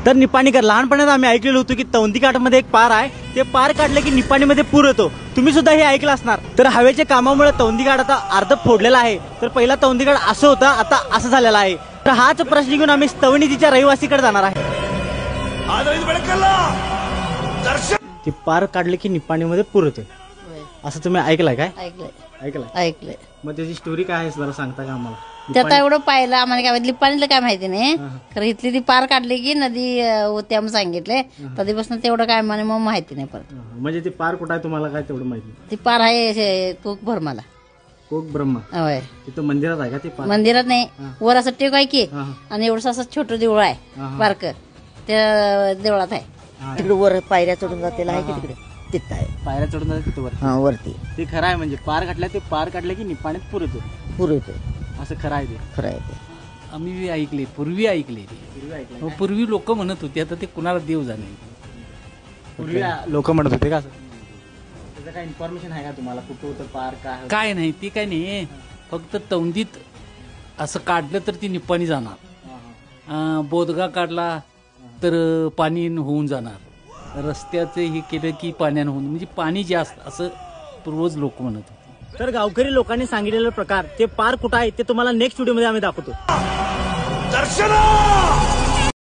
तर निपाणीकर लहानपणात आम्ही ऐकलेलं होतं की तौंदी घाटामध्ये एक पार आहे, ते पार काढलं की निपाणीमध्ये पूर येतो। तुम्ही सुद्धा हे ऐकलं असणार। तर हवेच्या कामामुळे तौंदी घाट आता अर्ध फोडलेला आहे। तर पहिला तौंदी घाट असं होता, आता असं झालेला आहे। तर हाच प्रश्न घेऊन आम्ही स्तवणीच्या रहिवासीकडे जाणार आहे। ते पार काढले की निपाणीमध्ये पूर येतो असं तुम्ही ऐकलंय काय? ऐकलंय। मग त्याची स्टोरी काय आहे जरा सांगता का आम्हाला? त्यात एवढं पाहिलं आम्हाला काय लिपाणीला काय माहिती नाही, खरं इथली ती पार काढली की नदी होते आम्ही सांगितले, कधीपासून तेवढं काय मला मग माहिती नाही परत। म्हणजे ते पार कुठं आहे तुम्हाला काय तेवढं माहिती? ती पार आहे कोक भरमाला, कोक ब्रह्मा होय। तिथं मंदिरात आहे का ते पार? मंदिरात नाही, वर असं टेक आहे की, आणि एवढंसं असं छोटं देऊळ आहे बारक, त्या देवळात आहे। तिकडे वर पायऱ्या चढून जातेला आहे की तिकडे, तिथं आहे पायऱ्या चढून जाते तिथं वर? हा वरती। ते खरं आहे, म्हणजे पार काढल्या ते पार काढले की निपाणीत पूर येतो पूर येतो, असं खरं आहे ते? खरं आहे ते। आम्ही ऐकले, पूर्वी ऐकले ते। पूर्वी लोक म्हणत होते, आता ते कुणाला देव जाणे। पूर्वी लोक म्हणत होते का? असं त्याचं काय इन्फॉर्मेशन आहे का तुम्हाला? कुठं होतं पार? काय नाही, ती काय नाही, फक्त तौंदीत असं काढलं तर ती निपाणी जाणार, बोदगा काढला तर पाणी होऊन जाणार, रस्त्याचं हे केलं की पाण्यानं होऊन, म्हणजे पाणी जास्त असं रोज लोक म्हणत होते। तर गावकरी लोकांनी सांगितलेला प्रकार ते पार कुठं आहे ते तुम्हाला नेक्स्ट व्हिडिओ मध्ये आम्ही दाखवतो। दर्शना